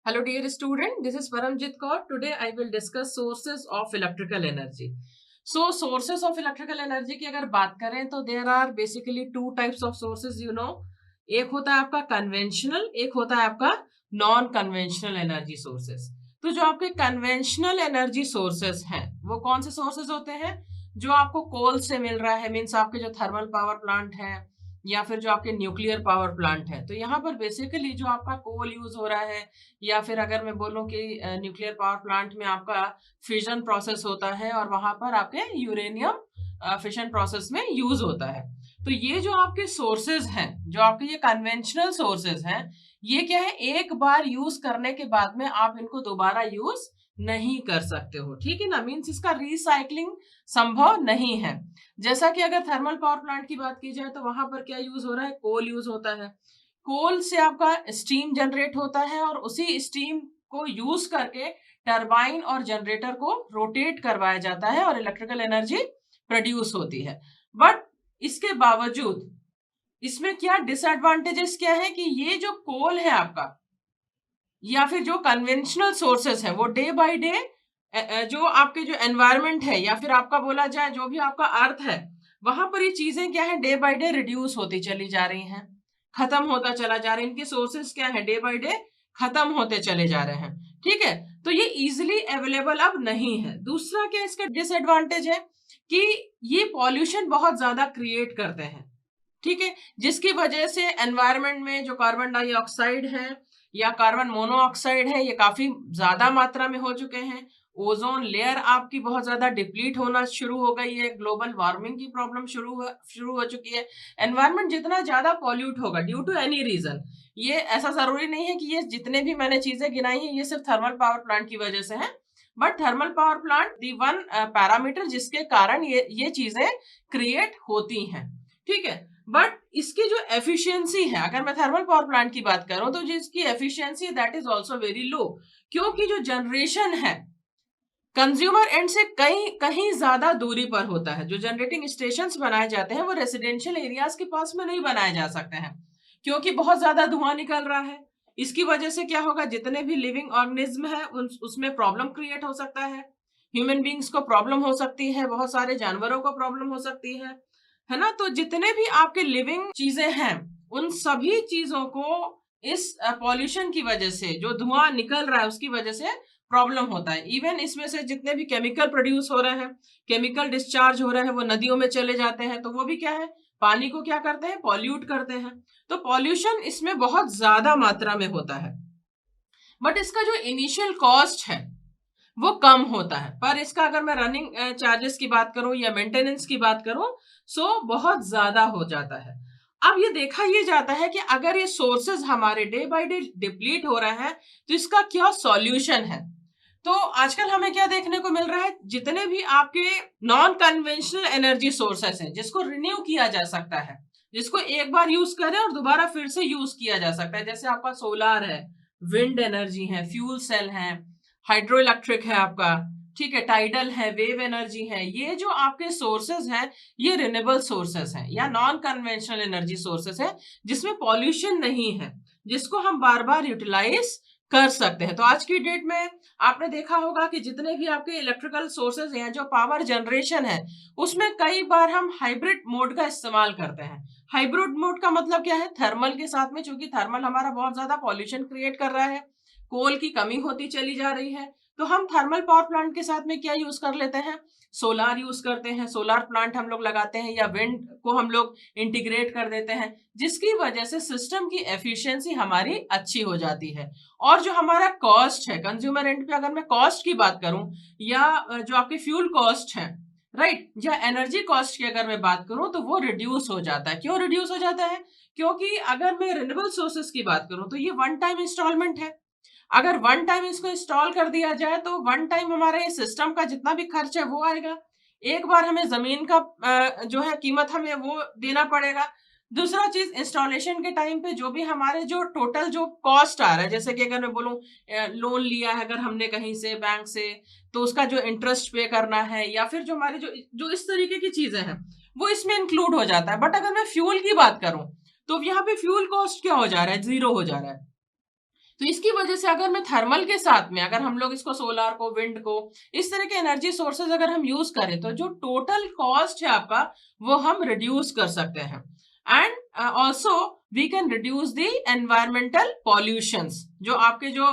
Hello dear student, this is Paramjit Kaur. Today I will discuss sources of electrical energy. So sources of electrical energy की अगर बात करें तो there are basically two types of sources you know. एक होता है आपका conventional, एक होता है आपका non conventional energy sources. तो जो आपके conventional energy sources हैं वो कौन से sources होते हैं? जो आपको कोल से मिल रहा है, मीन्स आपके जो थर्मल पावर प्लांट है या फिर जो आपके न्यूक्लियर पावर प्लांट है, तो यहाँ पर बेसिकली जो आपका कोल यूज हो रहा है या फिर अगर मैं बोलूं कि न्यूक्लियर पावर प्लांट में आपका फिजन प्रोसेस होता है और वहां पर आपके यूरेनियम फिशन प्रोसेस में यूज होता है। तो ये जो आपके सोर्सेज हैं, जो आपके ये कन्वेंशनल सोर्सेज हैं, ये क्या है, एक बार यूज करने के बाद में आप इनको दोबारा यूज नहीं कर सकते हो, ठीक है ना। मीन्स इसका रिसाइकलिंग संभव नहीं है। जैसा कि अगर थर्मल पावर प्लांट की बात की जाए तो वहां पर क्या यूज हो रहा है, कोल यूज होता है। कोल से आपका स्टीम जनरेट होता है और उसी स्टीम को यूज करके टरबाइन और जनरेटर को रोटेट करवाया जाता है और इलेक्ट्रिकल एनर्जी प्रोड्यूस होती है। बट इसके बावजूद इसमें क्या डिसएडवांटेजेस क्या है कि ये जो कोल है आपका या फिर जो कन्वेंशनल सोर्सेस है वो डे बाय डे जो आपके जो एनवायरमेंट है या फिर आपका बोला जाए जो भी आपका अर्थ है, वहां पर ये चीजें क्या है, डे बाय डे रिड्यूस होती चली जा रही हैं, खत्म होता चला जा रहा है। इनके सोर्सेस क्या है, डे बाय डे खत्म होते चले जा रहे हैं, ठीक है। तो ये इजिली अवेलेबल अब नहीं है। दूसरा क्या इसका डिसएडवांटेज है कि ये पॉल्यूशन बहुत ज्यादा क्रिएट करते हैं, ठीक है, जिसकी वजह से एनवायरमेंट में जो कार्बन डाइऑक्साइड है या कार्बन मोनोऑक्साइड है ये काफी ज्यादा मात्रा में हो चुके हैं। ओजोन लेयर आपकी बहुत ज्यादा डिप्लीट होना शुरू हो गई है। ग्लोबल वार्मिंग की प्रॉब्लम शुरू हो चुकी है। एनवायरमेंट जितना ज्यादा पॉल्यूट होगा ड्यू टू एनी रीजन, ये ऐसा जरूरी नहीं है कि ये जितने भी मैंने चीजें गिनाई हैं ये सिर्फ थर्मल पावर प्लांट की वजह से है, but thermal power plant the one parameter जिसके कारण ये चीजें क्रिएट होती हैं, ठीक है। बट इसकी जो एफिशिएंसी है, अगर मैं थर्मल पावर प्लांट की बात करूं तो जिसकी efficiency that is also very low, क्योंकि जो जनरेशन है कंज्यूमर एंड से कहीं कहीं ज्यादा दूरी पर होता है। जो जनरेटिंग स्टेशंस बनाए जाते हैं वो रेसिडेंशियल एरियाज के पास में नहीं बनाए जा सकते हैं, क्योंकि बहुत ज्यादा धुआं निकल रहा है। इसकी वजह से क्या होगा, जितने भी लिविंग ऑर्गेनिज्म है उसमें प्रॉब्लम क्रिएट हो सकता है। ह्यूमन बींग्स को प्रॉब्लम हो सकती है, बहुत सारे जानवरों को प्रॉब्लम हो सकती है ना। तो जितने भी आपके लिविंग चीजें हैं उन सभी चीजों को इस पॉल्यूशन की वजह से, जो धुआं निकल रहा है उसकी वजह से प्रॉब्लम होता है। इवन इसमें से जितने भी केमिकल प्रोड्यूस हो रहे हैं, केमिकल डिस्चार्ज हो रहे हैं, वो नदियों में चले जाते हैं, तो वो भी क्या है, पानी को क्या करते हैं, पॉल्यूट करते हैं। तो पॉल्यूशन इसमें बहुत ज्यादा मात्रा में होता है। बट इसका जो इनिशियल कॉस्ट है वो कम होता है, पर इसका अगर मैं रनिंग चार्जेस की बात करूं या मेंटेनेंस की बात करूं सो बहुत ज्यादा हो जाता है। अब ये देखा ये जाता है कि अगर ये सोर्सेज हमारे डे बाय डे डिप्लीट हो रहे हैं तो इसका क्या सॉल्यूशन है। तो आजकल हमें क्या देखने को मिल रहा है, जितने भी आपके नॉन कन्वेंशनल एनर्जी सोर्सेस हैं जिसको रिन्यू किया जा सकता है, जिसको एक बार यूज करें और दोबारा फिर से यूज किया जा सकता है, जैसे आपका सोलार है, विंड एनर्जी है, फ्यूल सेल है, हाइड्रो इलेक्ट्रिक है आपका, ठीक है, टाइडल है, वेव एनर्जी है। ये जो आपके सोर्सेज हैं ये रिन्यूएबल सोर्सेज हैं या नॉन कन्वेंशनल एनर्जी सोर्सेज है जिसमें पॉल्यूशन नहीं है, जिसको हम बार बार यूटिलाइज कर सकते हैं। तो आज की डेट में आपने देखा होगा कि जितने भी आपके इलेक्ट्रिकल सोर्सेज हैं, जो पावर जनरेशन है, उसमें कई बार हम हाइब्रिड मोड का इस्तेमाल करते हैं। हाइब्रिड मोड का मतलब क्या है, थर्मल के साथ में, चूंकि थर्मल हमारा बहुत ज्यादा पॉल्यूशन क्रिएट कर रहा है, कोल की कमी होती चली जा रही है, तो हम थर्मल पावर प्लांट के साथ में क्या यूज कर लेते हैं, सोलार यूज करते हैं। सोलार प्लांट हम लोग लगाते हैं या विंड को हम लोग इंटीग्रेट कर देते हैं, जिसकी वजह से सिस्टम की एफिशिएंसी हमारी अच्छी हो जाती है। और जो हमारा कॉस्ट है कंज्यूमर एंड पे, अगर मैं कॉस्ट की बात करूं या जो आपके फ्यूल कॉस्ट है, राइट, या एनर्जी कॉस्ट की अगर मैं बात करूं तो वो रिड्यूस हो जाता है। क्यों रिड्यूस हो जाता है, क्योंकि अगर मैं रिन्यूएबल सोर्सेस की बात करूं तो ये वन टाइम इंस्टॉलमेंट है। अगर वन टाइम इसको इंस्टॉल कर दिया जाए तो वन टाइम हमारे सिस्टम का जितना भी खर्च है वो आएगा। एक बार हमें जमीन का जो है कीमत हमें वो देना पड़ेगा। दूसरा चीज, इंस्टॉलेशन के टाइम पे जो भी हमारे जो टोटल जो कॉस्ट आ रहा है, जैसे कि अगर मैं बोलूं लोन लिया है अगर हमने कहीं से बैंक से, तो उसका जो इंटरेस्ट पे करना है या फिर जो हमारे जो जो इस तरीके की चीजें हैं वो इसमें इंक्लूड हो जाता है। बट अगर मैं फ्यूल की बात करूं तो यहाँ पे फ्यूल कॉस्ट क्या हो जा रहा है, जीरो हो जा रहा है। तो इसकी वजह से अगर मैं थर्मल के साथ में अगर हम लोग इसको सोलर को विंड को इस तरह के एनर्जी सोर्सेज अगर हम यूज करें तो जो टोटल कॉस्ट है आपका वो हम रिड्यूस कर सकते हैं and also we can reduce the environmental pollutions जो आपके जो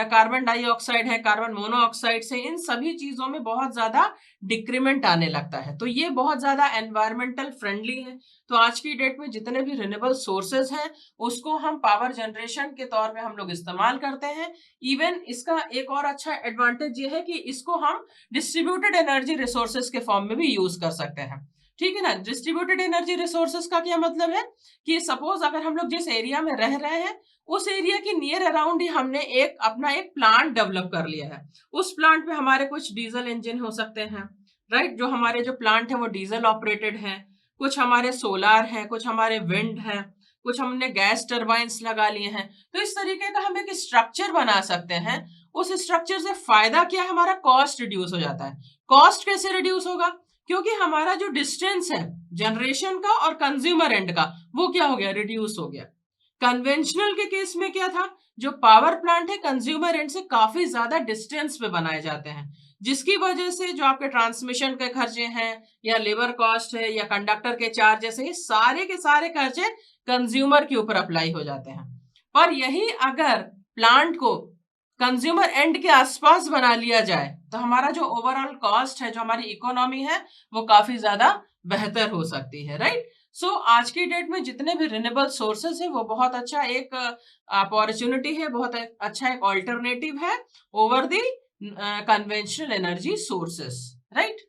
कार्बन डाइऑक्साइड है कार्बन मोनोऑक्साइड से इन सभी चीजों में बहुत ज्यादा डिक्रीमेंट आने लगता है तो ये बहुत ज्यादा एनवायरमेंटल फ्रेंडली है तो आज की डेट में जितने भी रिन्यूएबल सोर्सेज हैं उसको हम पावर जनरेशन के तौर पे हम लोग इस्तेमाल करते हैं इवन इसका एक और अच्छा एडवांटेज ये है कि इसको हम डिस्ट्रीब्यूटेड एनर्जी रिसोर्सेज के फॉर्म में भी यूज कर सकते हैं ठीक है ना डिस्ट्रीब्यूटेड एनर्जी रिसोर्सेज का क्या मतलब है कि सपोज अगर हम लोग जिस एरिया में रह रहे हैं उस एरिया के नियर अराउंड ही हमने एक अपना एक प्लांट डेवलप कर लिया है उस प्लांट पे हमारे कुछ डीजल इंजन हो सकते हैं राइट जो हमारे जो प्लांट है वो डीजल ऑपरेटेड है कुछ हमारे सोलार है कुछ हमारे विंड है कुछ हमने गैस टरबाइंस लगा लिए हैं तो इस तरीके का हम एक स्ट्रक्चर बना सकते हैं उस स्ट्रक्चर से फायदा क्या है हमारा कॉस्ट रिड्यूस हो जाता है कॉस्ट कैसे रिड्यूस होगा क्योंकि हमारा जो डिस्टेंस है जनरेशन का और कंज्यूमर एंड का वो क्या हो गया रिड्यूस हो गया कन्वेंशनल के केस में क्या था जो पावर प्लांट है कंज्यूमर एंड से काफी ज्यादा डिस्टेंस पे बनाए जाते हैं जिसकी वजह से जो आपके ट्रांसमिशन के खर्चे हैं या लेबर कॉस्ट है या कंडक्टर के चार्ज जैसे ये सारे के सारे खर्चे कंज्यूमर के ऊपर अप्लाई हो जाते हैं पर यही अगर प्लांट को कंज्यूमर एंड के आसपास बना लिया जाए तो हमारा जो ओवरऑल कॉस्ट है जो हमारी इकोनॉमी है वो काफी ज्यादा बेहतर हो सकती है राइट सो आज की डेट में जितने भी रिन्यूएबल सोर्सेस है वो बहुत अच्छा एक अपॉर्चुनिटी है बहुत अच्छा एक ऑल्टरनेटिव है over the conventional energy sources right